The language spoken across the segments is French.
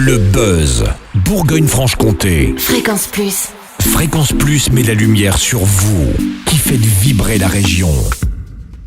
Le buzz Bourgogne-Franche-Comté. Fréquence Plus. Fréquence Plus met la lumière sur vous, qui faites vibrer la région.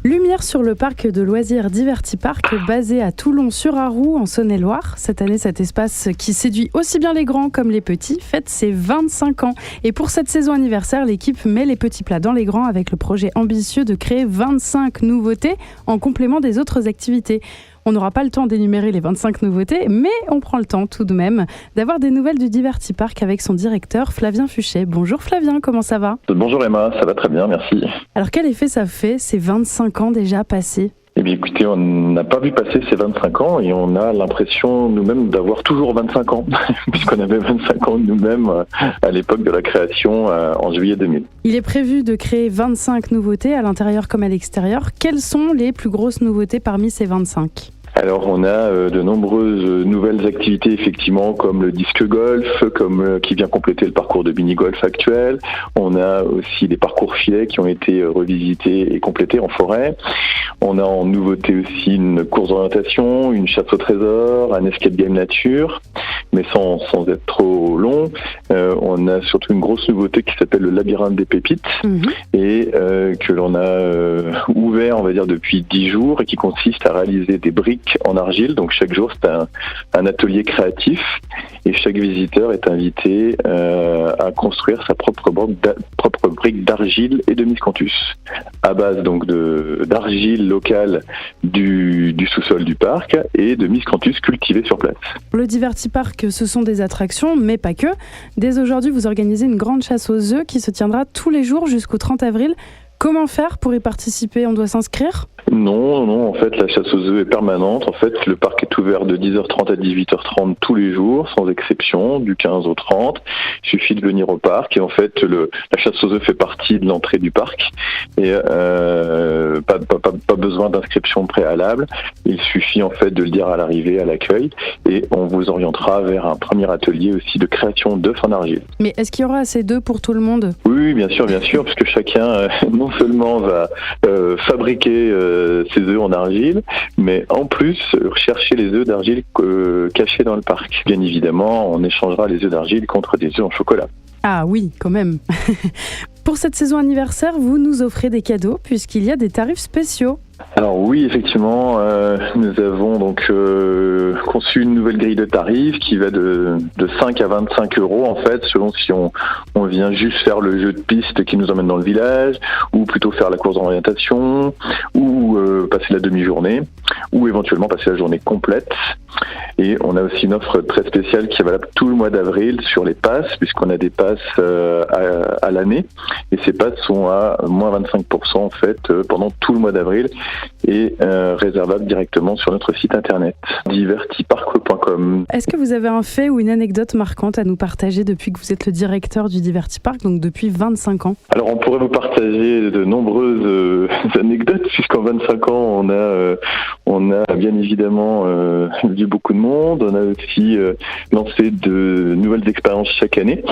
Lumière sur le parc de loisirs Divertipark basé à Toulon-sur-Arroux en Saône-et-Loire. Cette année, cet espace qui séduit aussi bien les grands comme les petits fête ses 25 ans. Et pour cette saison anniversaire, l'équipe met les petits plats dans les grands avec le projet ambitieux de créer 25 nouveautés en complément des autres activités. On n'aura pas le temps d'énumérer les 25 nouveautés, mais on prend le temps tout de même d'avoir des nouvelles du Divertipark avec son directeur Flavien Fuchet. Bonjour Flavien, comment ça va ? Bonjour Emma, ça va très bien, merci. Alors quel effet ça fait ces 25 ans déjà passés ? Eh bien écoutez, on n'a pas vu passer ces 25 ans et on a l'impression nous-mêmes d'avoir toujours 25 ans, puisqu'on avait 25 ans nous-mêmes à l'époque de la création en juillet 2000. Il est prévu de créer 25 nouveautés à l'intérieur comme à l'extérieur. Quelles sont les plus grosses nouveautés parmi ces 25 ? Alors on a de nombreuses nouvelles activités effectivement comme le disque golf, qui vient compléter le parcours de mini-golf actuel. On a aussi des parcours filets qui ont été revisités et complétés en forêt. On a en nouveauté aussi une course d'orientation, une chasse au trésor, un escape game nature, mais sans être trop long. On a surtout une grosse nouveauté qui s'appelle le labyrinthe des pépites et que l'on a ouvert on va dire depuis 10 jours et qui consiste à réaliser des briques en argile. Donc chaque jour c'est un atelier créatif et chaque visiteur est invité à construire sa propre brique d'argile et de miscanthus à base donc d'argile locale du sous-sol du parc et de miscanthus cultivés sur place. Le Divertipark, ce sont des attractions, mais pas que. Dès aujourd'hui, vous organisez une grande chasse aux œufs qui se tiendra tous les jours jusqu'au 30 avril. Comment faire pour y participer ? On doit s'inscrire ? Non, en fait, la chasse aux œufs est permanente. En fait, le parc est ouvert de 10h30 à 18h30 tous les jours, sans exception, du 15 au 30. Il suffit de venir au parc et en fait, la chasse aux œufs fait partie de l'entrée du parc et pas besoin d'inscription préalable. Il suffit en fait de le dire à l'arrivée, à l'accueil et on vous orientera vers un premier atelier aussi de création d'œufs en argile. Mais est-ce qu'il y aura assez d'œufs pour tout le monde ? Oui, bien sûr, parce que chacun non seulement va fabriquer ses œufs en argile, mais en plus rechercher les œufs d'argile cachés dans le parc. Bien évidemment, on échangera les œufs d'argile contre des œufs en chocolat. Ah oui, quand même. Pour cette saison anniversaire, vous nous offrez des cadeaux puisqu'il y a des tarifs spéciaux. Alors oui, effectivement, nous avons donc conçu une nouvelle grille de tarifs qui va de 5 à 25 euros en fait, selon si on vient juste faire le jeu de piste qui nous emmène dans le village, ou plutôt faire la course d'orientation, ou passer la demi-journée, ou éventuellement passer la journée complète. Et on a aussi une offre très spéciale qui est valable tout le mois d'avril sur les passes, puisqu'on a des passes à l'année, et ces passes sont à moins 25% en fait pendant tout le mois d'avril, et réservable directement sur notre site internet divertipark.com. Est-ce que vous avez un fait ou une anecdote marquante à nous partager depuis que vous êtes le directeur du Divertipark, donc depuis 25 ans ? Alors on pourrait vous partager de nombreuses anecdotes puisqu'en 25 ans on a bien évidemment vu beaucoup de monde, on a aussi lancé de nouvelles expériences chaque année.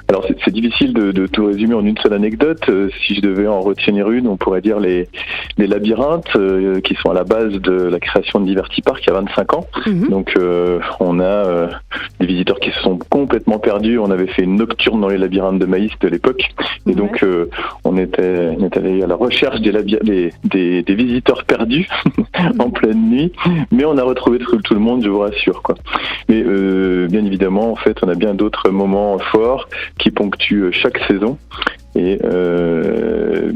Alors c'est difficile de tout résumer en une seule anecdote. Si je devais en retenir une, on pourrait dire les labyrinthes qui sont à la base de la création de Divertipark il y a 25 ans. Donc on a des visiteurs qui se sont complètement perdus. On avait fait une nocturne dans les labyrinthes de maïs de l'époque et donc on est allé à la recherche des visiteurs perdus en pleine nuit, mais on a retrouvé tout le monde, je vous rassure quoi. Mais bien évidemment en fait on a bien d'autres moments forts qui ponctuent chaque saison. Et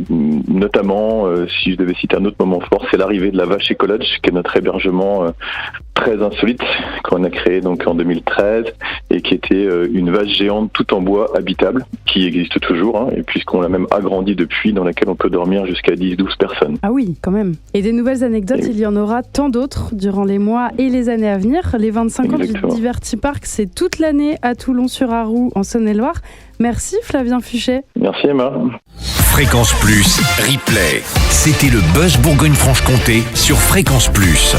notamment, si je devais citer un autre moment fort, c'est l'arrivée de la Vache Écolodge, qui est notre hébergement très insolite qu'on a créé donc en 2013 et qui était une vache géante tout en bois habitable, qui existe toujours, et puisqu'on l'a même agrandi depuis, dans laquelle on peut dormir jusqu'à 10-12 personnes. Ah oui, quand même. Et des nouvelles anecdotes, il y en aura tant d'autres durant les mois et les années à venir. Les 25 ans du Divertipark, c'est toute l'année à Toulon-sur-Arroux, en Saône-et-Loire. Merci Flavien Fuchet. Merci Emma. Fréquence Plus, replay. C'était le buzz Bourgogne-Franche-Comté sur Fréquence Plus.